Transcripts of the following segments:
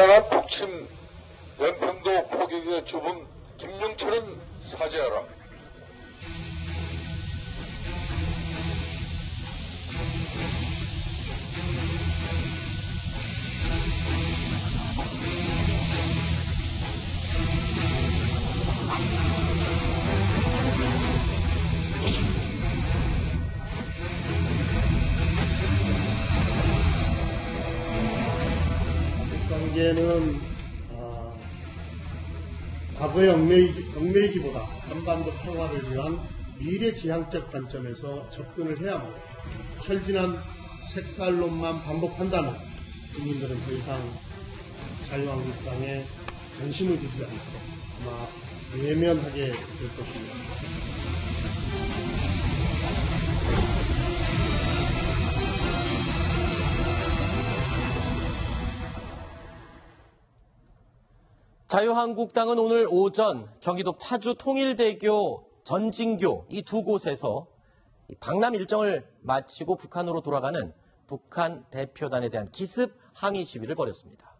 천안함 북침 연평도 포격의 주범 김영철은 사죄하라. 관계는 과거의 얽매이기보다 한반도 평화를 위한 미래지향적 관점에서 접근을 해야 합니다. 철진한 색깔론만 반복한다면 국민들은 더 이상 자유한국당에 관심을 두지 않고 아마 외면하게 될 것입니다. 자유한국당은 오늘 오전 경기도 파주 통일대교, 전진교 이 두 곳에서 방남 일정을 마치고 북한으로 돌아가는 북한 대표단에 대한 기습 항의 시위를 벌였습니다.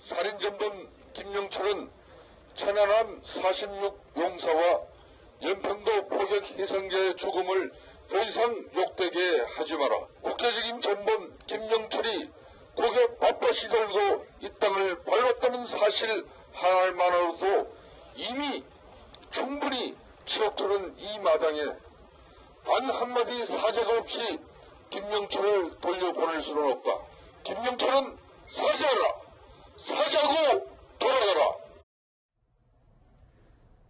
살인전범 김영철은 천안함 46 용사와 연평도 포격 희생자의 죽음을 더 이상 욕되게 하지 마라. 국제적인 전범 김영철이 고개 빳빳이 들고 이 땅을 밟았다는 사실 하나만으로도 이미 충분히 치욕스러운 이 마당에 단 한마디 사죄가 없이 김영철을 돌려보낼 수는 없다. 김영철은 사죄하라. 사죄하고 돌아가라.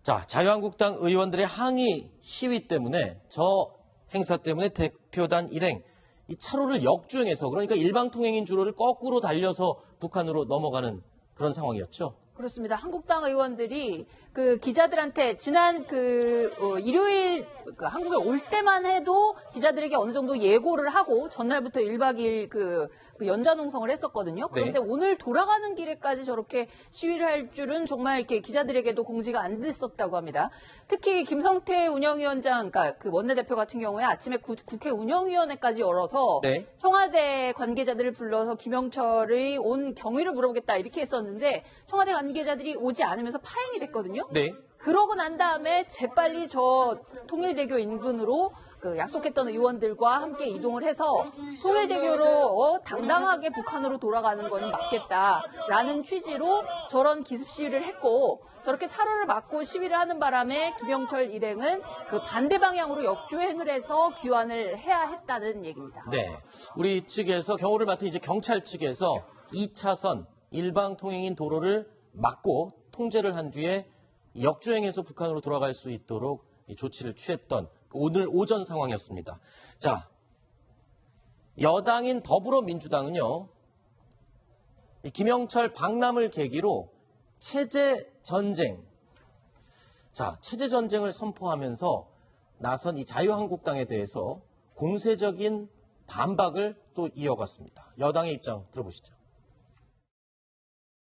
자, 자유한국당 의원들의 항의 시위 때문에 저 행사 때문에 대표단 일행 이 차로를 역주행해서 그러니까 일방통행인 주로를 거꾸로 달려서 북한으로 넘어가는 그런 상황이었죠. 그렇습니다. 한국당 의원들이 그 기자들한테 지난 일요일 한국에 올 때만 해도 기자들에게 어느 정도 예고를 하고 전날부터 1박 2일 그 연좌농성을 했었거든요. 그런데 네. 오늘 돌아가는 길에까지 저렇게 시위를 할 줄은 정말 이렇게 기자들에게도 공지가 안 됐었다고 합니다. 특히 김성태 운영위원장, 그러니까 그 원내대표 같은 경우에 아침에 국회 운영위원회까지 열어서 네. 청와대 관계자들을 불러서 김영철의 온 경위를 물어보겠다 이렇게 했었는데 청와대 관계자들이 오지 않으면서 파행이 됐거든요. 네. 그러고 난 다음에 재빨리 저 통일대교 인근으로 그 약속했던 의원들과 함께 이동을 해서 통일대교로 당당하게 북한으로 돌아가는 거는 맞겠다라는 취지로 저런 기습 시위를 했고 저렇게 차로를 막고 시위를 하는 바람에 김영철 일행은 그 반대 방향으로 역주행을 해서 귀환을 해야 했다는 얘기입니다. 네, 우리 측에서 경호를 맡은 이제 경찰 측에서 2차선 일방 통행인 도로를 막고 통제를 한 뒤에 역주행해서 북한으로 돌아갈 수 있도록 조치를 취했던 오늘 오전 상황이었습니다. 자, 여당인 더불어민주당은요, 김영철 방남을 계기로 체제 전쟁, 체제 전쟁을 선포하면서 나선 이 자유한국당에 대해서 공세적인 반박을 또 이어갔습니다. 여당의 입장 들어보시죠.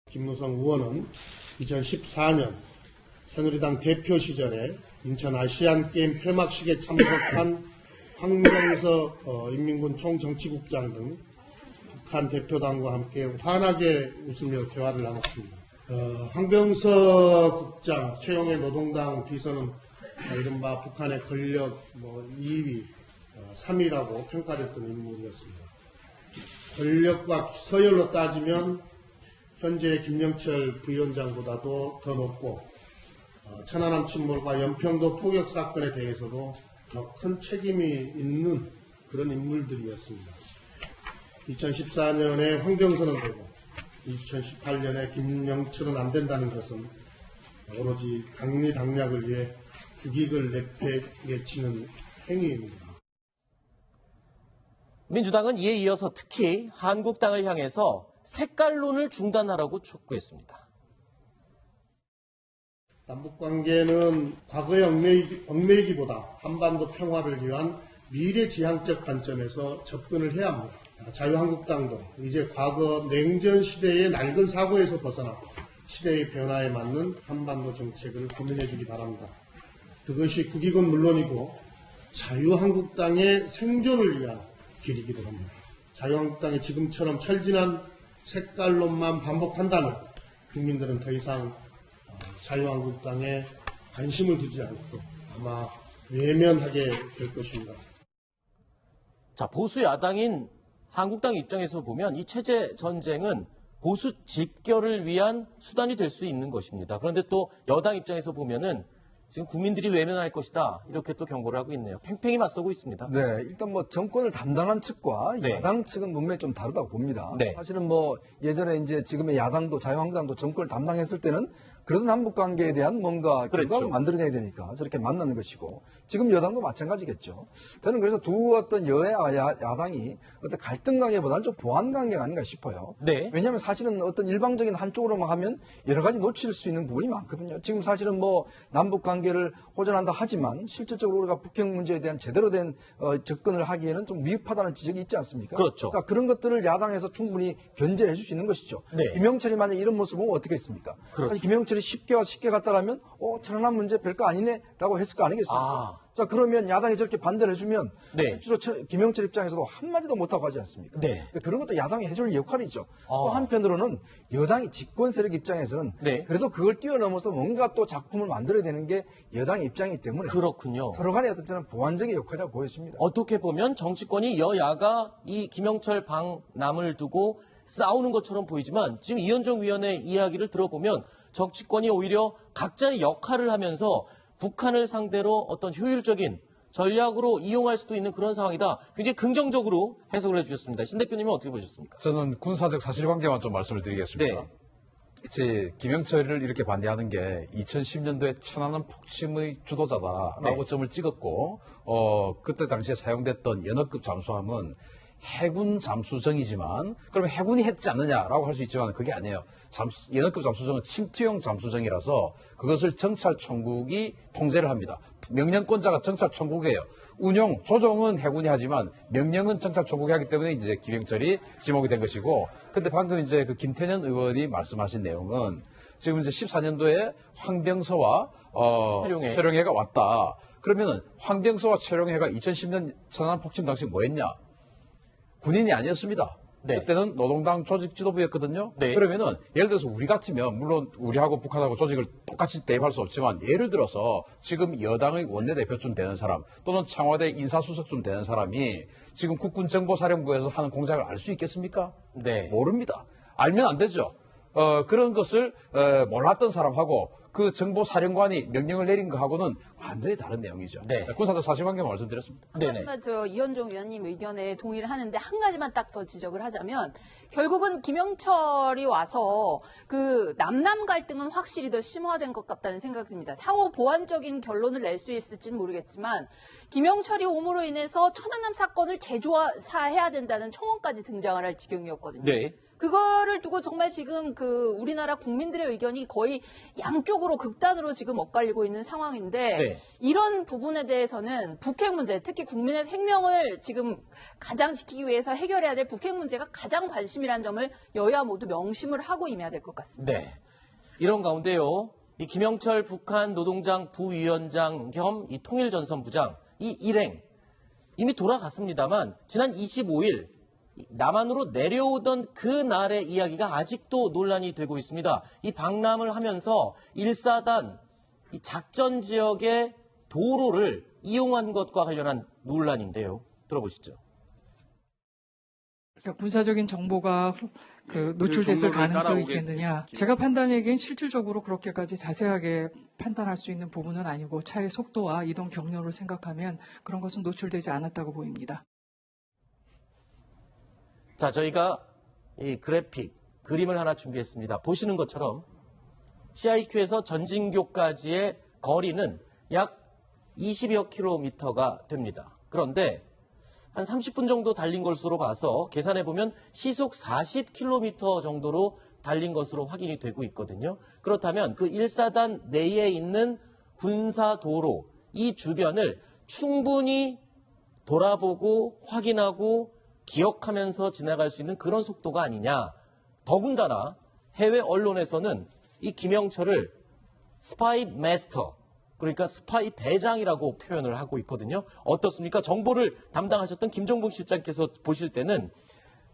김무성 의원은 2014년 새누리당 대표 시절에 인천 아시안게임 폐막식에 참석한 황병서 인민군 총정치국장 등 북한 대표단과 함께 환하게 웃으며 대화를 나눴습니다. 황병서 국장, 최용해 노동당 비서는 이른바 북한의 권력 2위, 3위라고 평가됐던 인물이었습니다. 권력과 서열로 따지면 현재 김영철 부위원장보다도 더 높고 천안함 침몰과 연평도 포격 사건에 대해서도 더 큰 책임이 있는 그런 인물들이었습니다. 2014년에 황병서는 되고 2018년에 김영철은 안 된다는 것은 오로지 당리당략을 위해 국익을 내팽개치는 행위입니다. 민주당은 이에 이어서 특히 한국당을 향해서 색깔론을 중단하라고 촉구했습니다. 남북관계는 과거의 얽매이기보다 한반도 평화를 위한 미래지향적 관점에서 접근을 해야 합니다. 자유한국당도 이제 과거 냉전 시대의 낡은 사고에서 벗어나 시대의 변화에 맞는 한반도 정책을 고민해 주기 바랍니다. 그것이 국익은 물론이고 자유한국당의 생존을 위한 길이기도 합니다. 자유한국당이 지금처럼 철진한 색깔론만 반복한다면 국민들은 더 이상 자유한국당에 관심을 두지 않고 아마 외면하게 될 것입니다. 자, 보수 야당인 한국당 입장에서 보면 이 체제 전쟁은 보수 집결을 위한 수단이 될 수 있는 것입니다. 그런데 또 여당 입장에서 보면은 지금 국민들이 외면할 것이다. 이렇게 또 경고를 하고 있네요. 팽팽히 맞서고 있습니다. 네, 일단 뭐 정권을 담당한 측과 네. 야당 측은 분명히 좀 다르다고 봅니다. 네. 사실은 뭐 예전에 이제 지금의 야당도 자유한국당도 정권을 담당했을 때는 그런 한국 관계에 대한 뭔가 그랬죠. 결과를 만들어내야 되니까 저렇게 만나는 것이고 지금 여당도 마찬가지겠죠. 저는 그래서 두 어떤 야당이 어떤 갈등 관계보다는 좀 보완 관계가 아닌가 싶어요. 네. 왜냐하면 사실은 어떤 일방적인 한쪽으로만 하면 여러 가지 놓칠 수 있는 부분이 많거든요. 지금 사실은 뭐 남북 관계를 호전한다 하지만 실질적으로 우리가 북핵 문제에 대한 제대로 된 접근을 하기에는 좀 미흡하다는 지적이 있지 않습니까? 그렇죠. 그러니까 그런 것들을 야당에서 충분히 견제를 해줄 수 있는 것이죠. 네. 김영철이 만약 이런 모습을 보면 어떻게 했습니까? 그렇죠. 사실 김영철이 쉽게 갔다라면 천안함 문제 별거 아니네라고 했을 거 아니겠습니까? 자, 그러면 야당이 저렇게 반대를 해주면 네. 실제로 김영철 입장에서도 한마디도 못하고 하지 않습니까? 네. 그런 것도 야당이 해줄 역할이죠. 또 한편으로는 여당이 집권 세력 입장에서는 네. 그래도 그걸 뛰어넘어서 뭔가 또 작품을 만들어야 되는 게 여당의 입장이기 때문에 그렇군요. 서로 간의 어떤 저는 보완적인 역할이라고 보여집니다. 어떻게 보면 정치권이 여야가 이 김영철 방남을 두고 싸우는 것처럼 보이지만 지금 이현정 위원의 이야기를 들어보면 정치권이 오히려 각자의 역할을 하면서 북한을 상대로 어떤 효율적인 전략으로 이용할 수도 있는 그런 상황이다. 굉장히 긍정적으로 해석을 해주셨습니다. 신 대표님은 어떻게 보셨습니까? 저는 군사적 사실관계만 좀 말씀을 드리겠습니다. 네. 김영철을 이렇게 반대하는 게 2010년도에 천안함 폭침의 주도자다라고 네. 점을 찍었고, 그때 당시에 사용됐던 연어급 잠수함은 해군 잠수정이지만, 그러면 해군이 했지 않느냐라고 할 수 있지만 그게 아니에요. 연어급 잠수정은 침투형 잠수정이라서 그것을 정찰총국이 통제를 합니다. 명령권자가 정찰총국이에요. 운용, 조정은 해군이 하지만 명령은 정찰총국이 하기 때문에 이제 김영철이 지목이 된 것이고, 근데 방금 이제 그 김태년 의원이 말씀하신 내용은 지금 이제 14년도에 황병서와 최룡해가 왔다. 그러면은 황병서와 최룡해가 2010년 천안함 폭침 당시 뭐 했냐? 군인이 아니었습니다. 네. 그때는 노동당 조직 지도부였거든요. 네. 그러면은 예를 들어서 우리 같으면 물론 우리하고 북한하고 조직을 똑같이 대입할 수 없지만 예를 들어서 지금 여당의 원내대표쯤 되는 사람 또는 청와대 인사수석쯤 되는 사람이 지금 국군정보사령부에서 하는 공작을 알 수 있겠습니까? 네. 모릅니다. 알면 안 되죠. 그런 것을 몰랐던 사람하고 그 정보사령관이 명령을 내린 거하고는 완전히 다른 내용이죠. 네. 군사적 사실관계만 말씀드렸습니다. 네네. 하지만 저 이현종 위원님 의견에 동의를 하는데 한 가지만 딱 더 지적을 하자면 결국은 김영철이 와서 그 남남 갈등은 확실히 더 심화된 것 같다는 생각이 듭니다. 상호 보완적인 결론을 낼 수 있을지는 모르겠지만 김영철이 옴으로 인해서 천안함 사건을 재조사해야 된다는 청원까지 등장을 할 지경이었거든요. 네. 그거를 두고 정말 지금 그 우리나라 국민들의 의견이 거의 양쪽으로 극단으로 지금 엇갈리고 있는 상황인데 네. 이런 부분에 대해서는 북핵 문제, 특히 국민의 생명을 지금 가장 지키기 위해서 해결해야 될 북핵 문제가 가장 관심이라는 점을 여야 모두 명심을 하고 임해야 될 것 같습니다. 네. 이런 가운데요. 이 김영철 북한 노동당 부위원장 겸 이 통일전선부장 이 일행 이미 돌아갔습니다만 지난 25일 남한으로 내려오던 그 날의 이야기가 아직도 논란이 되고 있습니다. 이 방남을 하면서 1사단 이 작전 지역의 도로를 이용한 것과 관련한 논란인데요. 들어보시죠. 그러니까 군사적인 정보가 노출됐을 가능성이 있겠느냐. 제가 판단하기엔 실질적으로 그렇게까지 자세하게 판단할 수 있는 부분은 아니고 차의 속도와 이동 경로를 생각하면 그런 것은 노출되지 않았다고 보입니다. 자, 저희가 이 그래픽, 그림을 하나 준비했습니다. 보시는 것처럼 CIQ에서 전진교까지의 거리는 약 20여 킬로미터가 됩니다. 그런데 한 30분 정도 달린 것으로 봐서 계산해보면 시속 40km 정도로 달린 것으로 확인이 되고 있거든요. 그렇다면 그 1사단 내에 있는 군사도로, 이 주변을 충분히 돌아보고 확인하고 기억하면서 지나갈 수 있는 그런 속도가 아니냐. 더군다나 해외 언론에서는 이 김영철을 스파이 마스터, 그러니까 스파이 대장이라고 표현을 하고 있거든요. 어떻습니까? 정보를 담당하셨던 김종봉 실장께서 보실 때는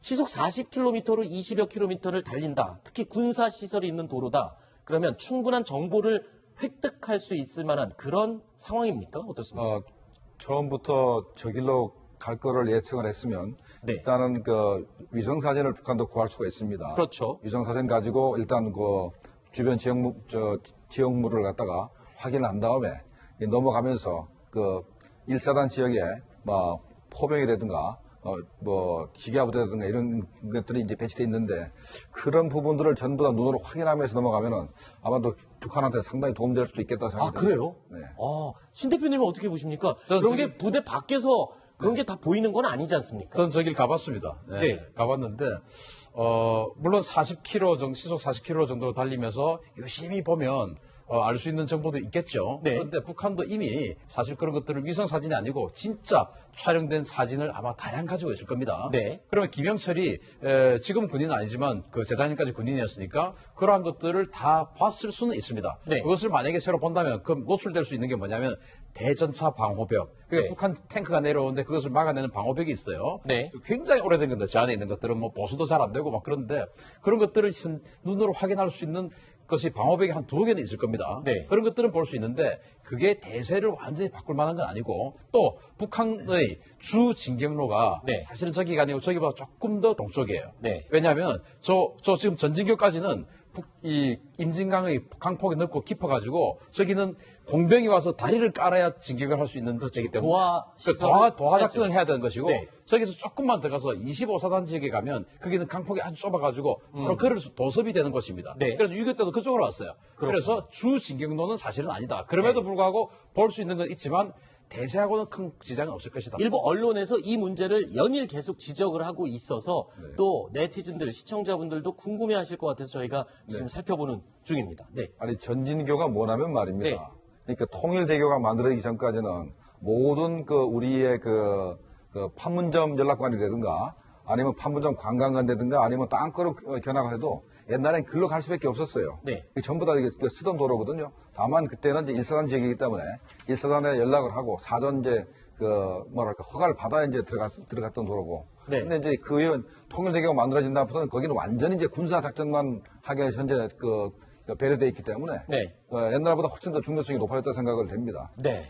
시속 40km로 20여 킬로미터를 달린다. 특히 군사 시설이 있는 도로다. 그러면 충분한 정보를 획득할 수 있을 만한 그런 상황입니까? 어떻습니까? 처음부터 저 길로 갈 거를 예측을 했으면 네. 일단은 그 위성 사진을 북한도 구할 수가 있습니다. 그렇죠. 위성 사진 가지고 일단 그 주변 지역물을 갖다가 확인을 한 다음에 넘어가면서 그 1사단 지역에 뭐 포병이라든가 뭐 기계부대라든가 이런 것들이 이제 배치돼 있는데 그런 부분들을 전부 다 눈으로 확인하면서 넘어가면은 아마도 북한한테 상당히 도움될 수도 있겠다 생각합니다. 아, 그래요? 네. 신 대표님은 어떻게 보십니까? 저는 그런 저기- 게 부대 밖에서 그런 게 다 보이는 건 아니지 않습니까? 저는 저길 가봤습니다. 네. 가봤는데, 물론 40km 정도, 시속 40km 정도 달리면서 유심히 보면, 알 수 있는 정보도 있겠죠. 네. 그런데 북한도 이미 사실 그런 것들을 위성 사진이 아니고 진짜 촬영된 사진을 아마 다량 가지고 있을 겁니다. 네. 그러면 김영철이, 지금 군인은 아니지만 그 재작년까지 군인이었으니까 그러한 것들을 다 봤을 수는 있습니다. 네. 그것을 만약에 새로 본다면 그럼 노출될 수 있는 게 뭐냐면 대전차 방호벽. 그러니까 네. 북한 탱크가 내려오는데 그것을 막아내는 방호벽이 있어요. 네. 굉장히 오래된 건데 저 안에 있는 것들은 뭐 보수도 잘 안 되고 막 그런데 그런 것들을 눈으로 확인할 수 있는 것이 방호벽이 한 2개는 있을 겁니다. 네. 그런 것들은 볼 수 있는데 그게 대세를 완전히 바꿀 만한 건 아니고 또 북한의 주 진격로가 네. 사실은 저기가 아니고 저기보다 조금 더 동쪽이에요. 네. 왜냐하면 저 지금 전진교까지는 이 임진강의 강폭이 넓고 깊어가지고 저기는 공병이 와서 다리를 깔아야 진격을 할 수 있는 데이기 때문에 도하 그 시설을 도하 작전을 해야 되는 것이고 네. 저기서 조금만 들어가서 25사단 지역에 가면 거기는 강폭이 아주 좁아가지고 바로 걸을 수 도섭이 되는 곳입니다. 네. 그래서 6.25 때도 그쪽으로 왔어요. 그래서 주 진격로는 사실은 아니다. 그럼에도 불구하고 볼 수 있는 건 있지만 대세하고는 큰 지장은 없을 것이다. 일부 언론에서 이 문제를 연일 계속 지적을 하고 있어서 또 네티즌들, 시청자분들도 궁금해하실 것 같아서 저희가 지금 살펴보는 중입니다. 네. 아니 전진교가 뭐냐면 말입니다. 네. 그러니까 통일대교가 만들어지기 전까지는 모든 그 우리의 그 판문점 연락관이라든가 아니면 판문점 관광관이라든가 아니면 땅거로 견학을 해도 옛날엔 글로 갈 수밖에 없었어요. 네. 전부 다 이게 쓰던 도로거든요. 다만 그때는 이제 1사단 지역이기 때문에 1사단에 연락을 하고 사전 이제 뭐랄까 허가를 받아야 이제 들어갔던 도로고. 네. 근데 이제 그 이후 통일대교가 만들어진 다음부터는 거기는 완전히 이제 군사 작전만 하게 현재 배려돼 있기 때문에 네. 옛날보다 훨씬 더 중요성이 높아졌다 생각을 됩니다. 네.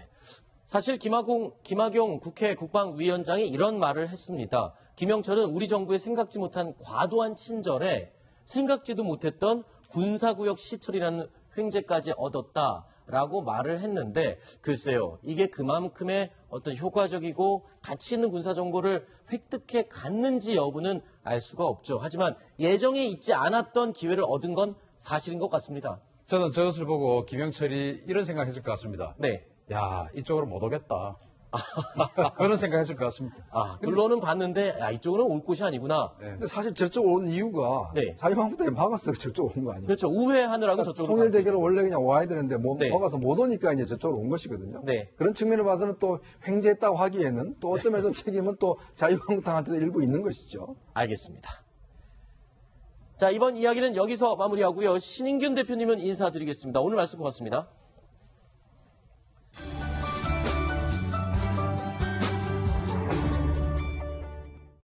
사실 김학용 국회 국방위원장이 이런 말을 했습니다. 김영철은 우리 정부의 생각지 못한 과도한 친절에 생각지도 못했던 군사구역 시설이라는 횡재까지 얻었다라고 말을 했는데 글쎄요. 이게 그만큼의 어떤 효과적이고 가치 있는 군사 정보를 획득해 갔는지 여부는 알 수가 없죠. 하지만 예정에 있지 않았던 기회를 얻은 건 사실인 것 같습니다. 저는 저것을 보고 김영철이 이런 생각했을 것 같습니다. 네. 야, 이쪽으로 못 오겠다. 그런 생각했을 것 같습니다. 둘러는 봤는데 이쪽으로는 올 곳이 아니구나. 근데 사실 저쪽 온 이유가 네. 자유한국당이 막았어 저쪽 온 거 아니에요? 그렇죠. 우회하느라고 저쪽으로 통일대교를 원래 그냥 와야 되는데 네. 막아서 못 오니까 이제 저쪽으로 온 것이거든요. 네. 그런 측면을 봐서는 또 횡재했다고 하기에는 또 어떤 면에서 책임은 또 자유한국당한테도 일부 있는 것이죠. 알겠습니다. 자, 이번 이야기는 여기서 마무리하고요. 신인균 대표님은 인사드리겠습니다. 오늘 말씀 고맙습니다.